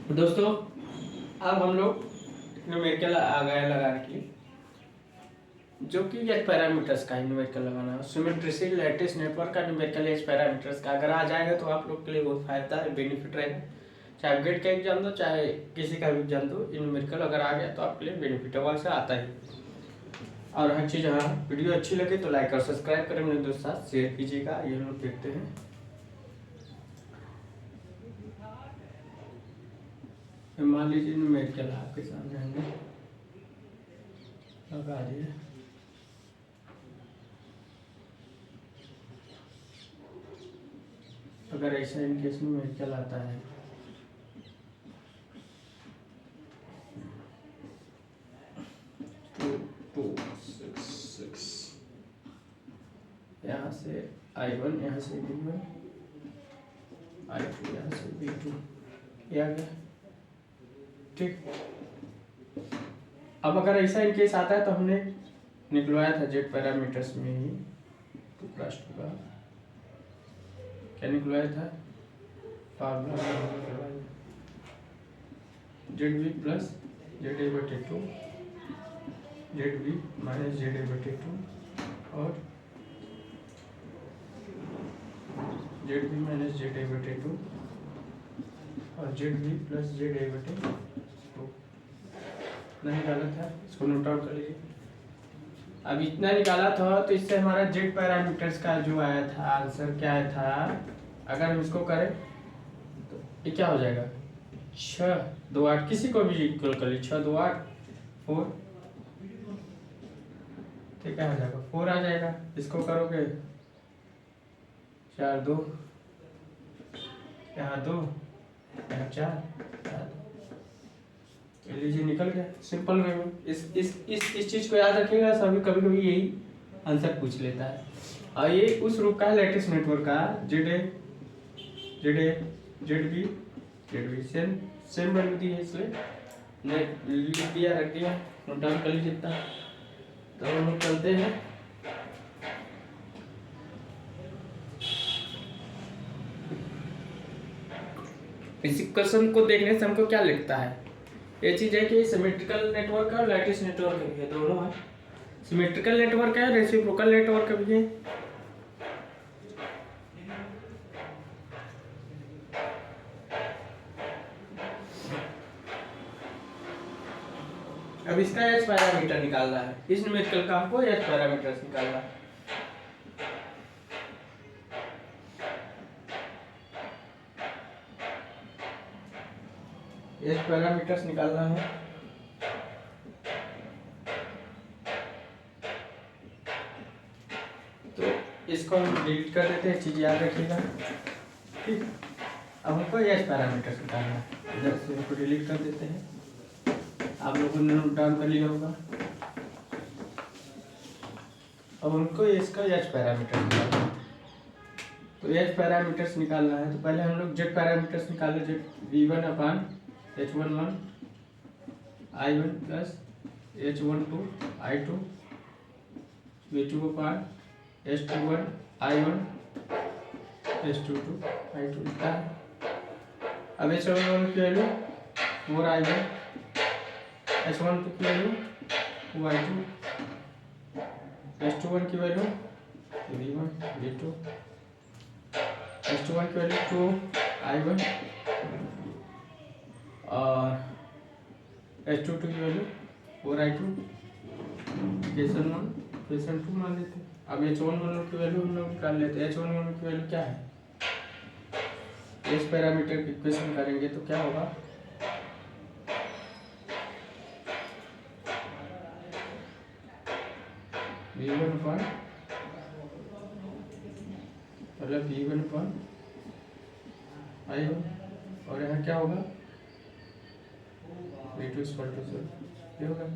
दोस्तों अब हम लोग न्यूमेरिकल आ गए लगाने के लिए, जो कि एच पैरामीटर्स का न्यूमेरिकल लगाना है। सिमेट्रिक लैटिस नेटवर्क का न्यूमेरिकल एच पैरामीटर्स का अगर आ जाएगा तो आप लोग के लिए बहुत फायदा है, बेनिफिट रहेगा। चाहे गेट का एग्जाम दो, चाहे किसी का भी एग्जाम दो, न्यूमेरिकल अगर आ गया तो आपके लिए बेनिफिट है, वैसे आता ही। और हर चीज़, हाँ वीडियो अच्छी लगे तो लाइक और सब्सक्राइब करें, मेरे दोस्त साथ शेयर कीजिएगा। ये लोग देखते हैं। मान लीजिए न्यूमेरिकल आपके सामने हमने लगा दिया। अगर ऐसा इनकेस न्यूमेरिकल आता है 2 6 6, यहाँ से I1, यहाँ से V1, I2, यहाँ से V2, ये आ गया। ठीक, अब अगर ऐसा इनकेस आता है तो हमने निकलवाया था जेड पैरामीटर्स में ही 2+2 का क्या निकलवाया था, फार्मूला निकलवाया Z V plus Z A बटे 2, Z V minus Z A बटे 2 और Z V minus Z A बटे 2 और Z V plus Z A बटे 2 नहीं निकाला था, इसको नोट आउट कर लीजिए। अब इतना निकाला था तो इससे हमारा जेड पैरामीटर्स का जो आया था आंसर क्या आया था, अगर हम इसको करें तो ये क्या हो जाएगा, 6 2 8, किसी को भी इक्वल कर ली, 6 2 8 4, ठीक है, आ जाएगा 4 आ जाएगा। इसको करोगे 4 2, यहाँ 2, यहाँ 4, लीजिए निकल गया सिंपल वे में। इस चीज को याद रखिएगा, सभी कभी कभी यही आंसर पूछ लेता है। और ये उस रूप का लेटेस्ट नेटवर्क का Z A Z B same value दी है, इसलिए लिख दिया, रख दिया, नोट डाउन कर लीजिए इतना। तो हम लोग चलते हैं इस इक्वेशन को देखने से हमको क्या लिखता है, ये चीज है कि सिमेट्रिकल नेटवर्क है और लैटिस नेटवर्क भी है, दोनों है। सिमेट्रिकल नेटवर्क है, रेसिप्रोकल नेटवर्क भी है। अब इसका एच पैरामीटर निकालना है, इस न्यूमेरिकल का हमको एच पैरामीटर्स निकालना है। एच पैरामीटर्स निकालना है तो इसको हम डिलीट कर देते हैं, चीज याद रखिएगा। ठीक, अब हमको एच पैरामीटर्स निकालना है, इधर से इसको डिलीट कर देते हैं। आप लोगों ने नोट डाउन कर लिया होगा। अब हमको इसका एच पैरामीटर निकालना है, तो एच पैरामीटर्स निकालना है तो पहले हम लोग जेड पैरामीटर्स निकाले, जेड V1 अपान H11 I1 plus H12 I2 V2 अपान H21 I1 H22 I2 लिखा है। अब H11 की वैल्यू 4 I1, H12 की वैल्यू 2 I2, H21 की वैल्यू V1 V2, H21 की वैल्यू 2 I1 और H22 की वैल्यू 4 I2, क्वेश्चन 1 क्वेश्चन 2 मान लेते हैं। अब H11 की वैल्यू हम लोग निकाल लेते हैं। H11 की वैल्यू क्या है, एच पैरामीटर की इक्वेशन करेंगे तो क्या होगा, V1 अपन मतलब V1 अपन I1 और यहाँ क्या होगा V2 ये होगा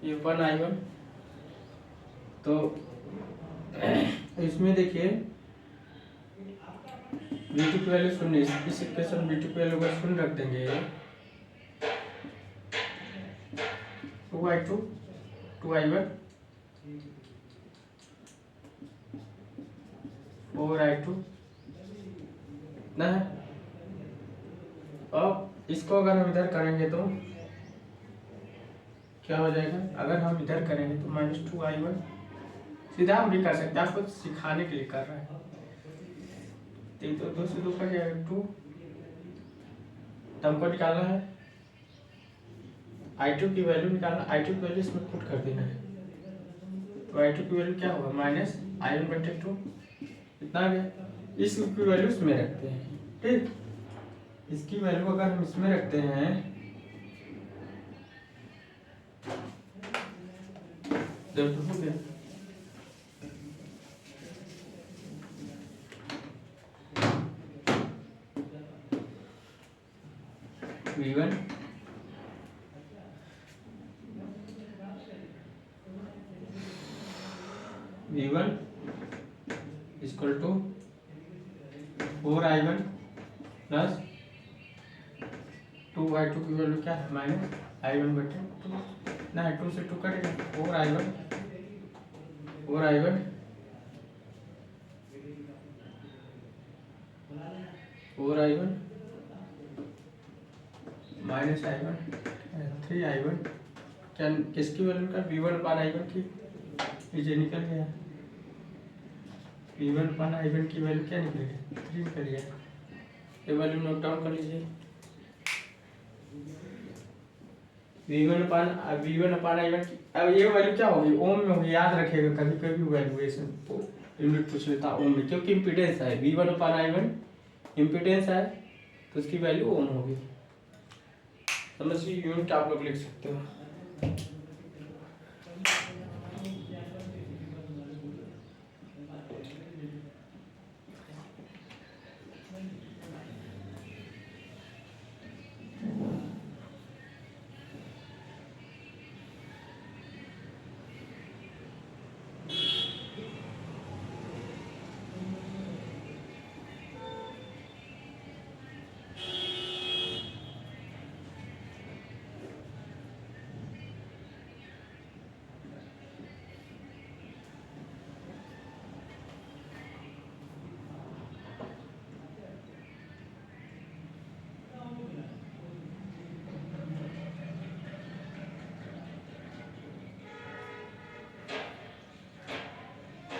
ये अपन I1। तो इसमें देखिए V2 की वैल्यू 0, इस इक्वेशन V2 की वैल्यू अगर 0 रख देंगे 2 I2 2 I1 4 I2 ना है। अब इसको अगर हम इधर करेंगे तो क्या हो जाएगा, अगर हम इधर करेंगे तो -2i1, सीधा हम भी कर सकते हैं, आपको सिखाने के लिए कर रहा है। तो 2 से 2 का क्या है 2, तो हमको निकालना है I2 की वैल्यू निकालना, I2 की वैल्यू इसमें पुट कर देना है। तो I2 की वैल्यू क्या होगा -i1/2, इतना आ गया। इसकी वैल्यू इसमें रखते हैं, ठीक। इसकी वैल्यू अगर हम इसमें रखते हैं तो हो गया V1 equal to 4i1 plus 2i2 की वैल्यू क्या है -i1/2, ना 2 से 2 कटेगा, 4i1 4i1 -i1 3i1, क्या किसकी वैल्यू का V1/i1 की, ये निकल गया V1/i1 की वैल्यू क्या निकल गया 3 निकल गया। ये वैल्यू नोट डाउन कर लीजिए। V1/i1 की, अब ये वैल्यू क्या होगी ओम में होगी, याद रखिएगा, कभी कभी वैल्यूएशन तो यूनिट पूछ लेता ओम में, क्योंकि इम्पीडेंस है V1/i1 इम्पीडेंस है तो उसकी वैल्यू ओम होगी। समझिए, यूनिट आप लोग लिख सकते हो।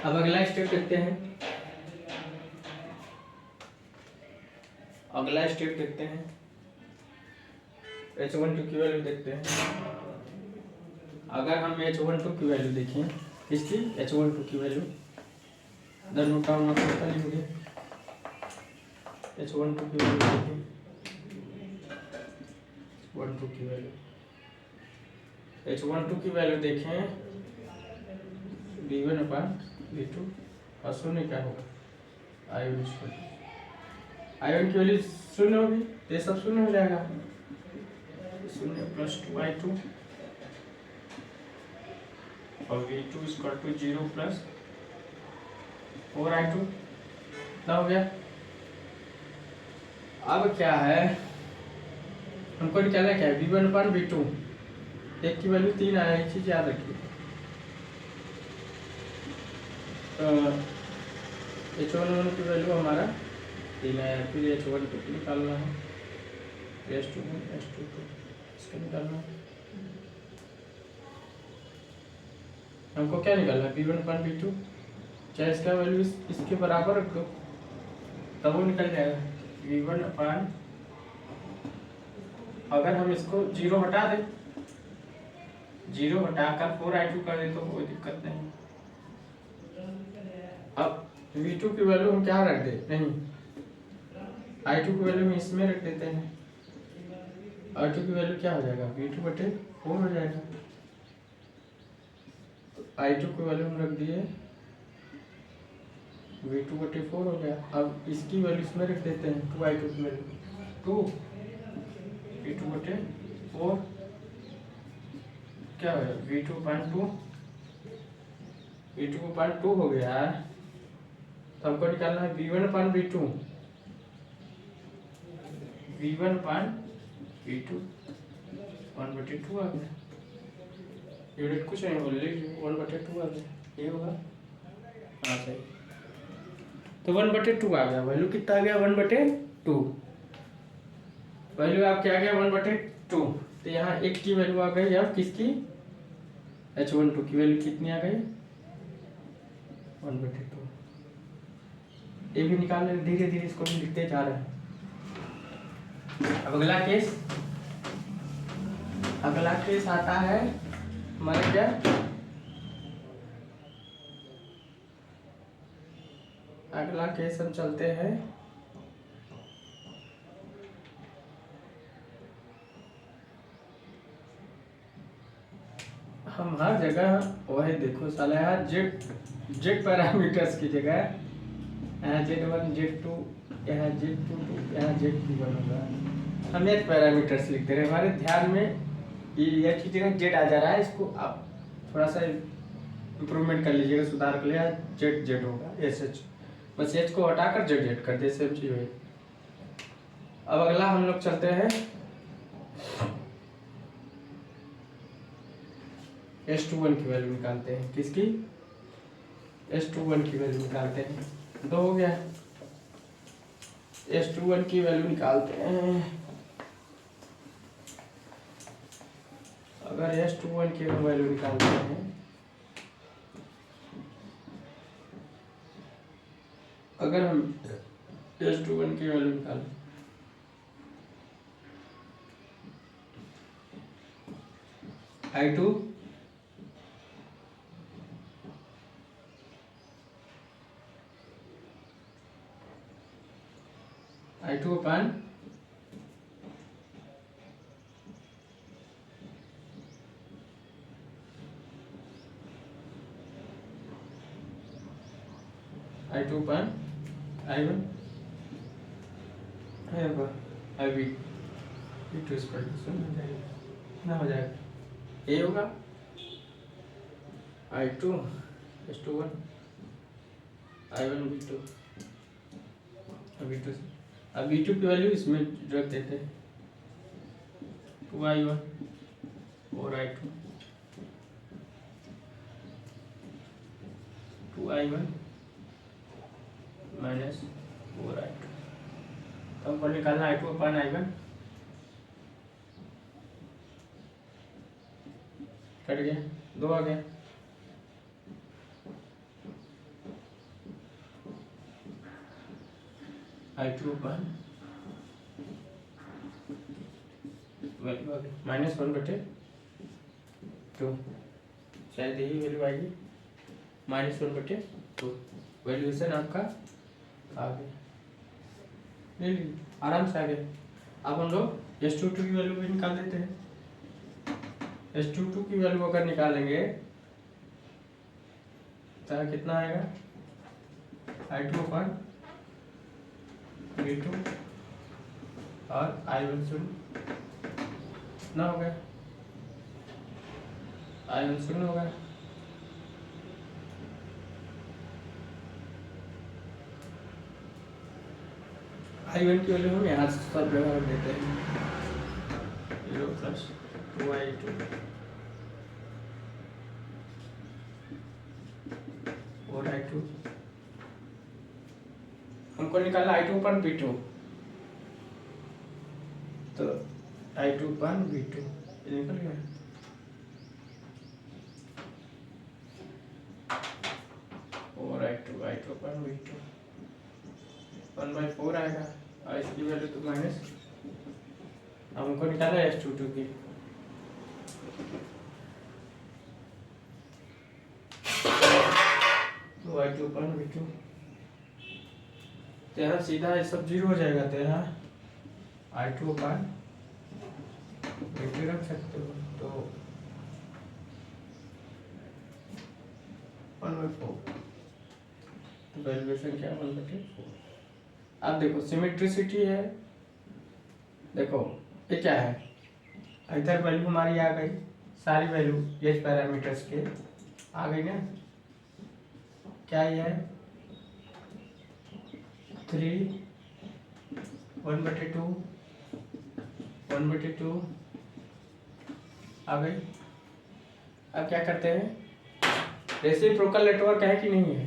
अब अगला स्टेप देखते हैं, H12 की वैल्यू देखते हैं। अगर हम H12 की वैल्यू देखें, इसकी H12 की वैल्यू नोट डाउन कर लीजिए। H12 की वैल्यू देखें, H12 की वैल्यू देखें V1/V2 और शून्य क्या होगा I1 की वैल्यू शून्य होगी, तो ये सब शून्य हो जाएगा। 0 + 2i2 और V2 = 0 + 4i2, इतना हो गया। अब क्या है, हमको निकालना क्या है V1/V2, एक की वैल्यू 3 आया, एक चीज याद रखिए। H11 की वैल्यू हमारा 3 आया, फिर H12 निकालना है, H21 H22 इसका निकालना है। हमको क्या निकालना है V1/V2, चाहे इसका वैल्यू इसके बराबर रख दो तब वो निकल जाएगा V1/, अगर हम इसको 0 हटा दें, 0 हटाकर 4i2 कर दे तो कोई दिक्कत नहीं। अब V2 की वैल्यू हम क्या रख दे, नहीं I2 की वैल्यू हम इसमें रख देते हैं। I2 की वैल्यू क्या हो जाएगा V2/4 हो जाएगा। तो I2 की वैल्यू हम रख दिए V2/4 हो गया। अब इसकी वैल्यू इसमें रख देते हैं 2i2 की वैल्यू 2 V2/4 क्या हो गया V2/2 हो गया। तो हमको निकालना है V1/V2 1/2 आ गया। यूनिट कुछ नहीं बोल रही, 1/2 आ गया, ये होगा हाँ सही। तो 1/2 आ गया, वैल्यू कितना आ गया 1/2। वैल्यू आपके आ गया 1/2। तो यहाँ एक की वैल्यू आ गई अब किसकी, H12 की वैल्यू कितनी आ गई 1/2। ये भी निकाल रहे, धीरे धीरे इसको भी लिखते जा रहे हैं। अब अगला केस आता है हमारे क्या, अगला केस हम चलते हैं हम हर जगह वही देखो साला यार, जेड पैरामीटर्स की जगह यहाँ Z1 Z2 यहाँ Z22 यहाँ Z21 होगा, हम एच पैरामीटर्स लिखते रहे। हमारे ध्यान में ये की जगह जेड आ जा रहा है, इसको आप थोड़ा सा इम्प्रूवमेंट कर लीजिएगा, सुधार कर लिया, जेड होगा एच, बस एच को हटाकर जेड कर दे, सेम चीज हुई। अब अगला हम लोग चलते हैं S21 की वैल्यू निकालते हैं, किसकी S21 की वैल्यू निकालते हैं। 2 हो गया, S21 की वैल्यू निकालते हैं। अगर S21 की वैल्यू निकालते हैं, अगर हम S21 की वैल्यू निकालें I2 upon I2 upon I1 I V V2 ना हो जाएगा, ये होगा I2 S21 I1 V2 V2 अब V2 की वैल्यू इसमें रख देते हैं, 2I1 और I2 2I1 माइनस 4I2। तो हमको निकालना I2 अपन I1, कट गया, 2 आ गया। I2 अपन वैल्यू आ गई -1/2, शायद यही वैल्यू आएगी -1/2। वैल्यूएशन आपका आ गया, ले लीजिए आराम से आ गया। अब हम लोग S22 की वैल्यू भी निकाल देते हैं। S22 की वैल्यू अगर निकालेंगे तो कितना आएगा, I2 अपन V2 और I1 शून्य ना हो गया, I1 शून्य हो गया। I1 की वैल्यू हम यहाँ से सब जगह रख देते हैं, 0 + 2I2 और I2। हमको निकालना I2 अपन V2, तो I2 अपन V2 निकल गया। और I2 अपन V2 1/4 आएगा, और इसकी वैल्यू तो माइनस, हमको निकाला S22 की, तो I2 अपन V2, तो यहाँ सीधा ये सब 0 हो जाएगा, तो यहाँ I2 अपन V2 रख सकते हो, तो 1/4, तो वैल्यूएशन क्या 1/4। अब देखो सिमेट्रिसिटी है, देखो ये क्या है, इधर वैल्यू हमारी आ गई, सारी वैल्यू एच पैरामीटर्स के आ गई ना, क्या ये है 3 1/2 1/2 आ गई। अब क्या करते हैं, रेसिप्रोकल नेटवर्क है कि नहीं है,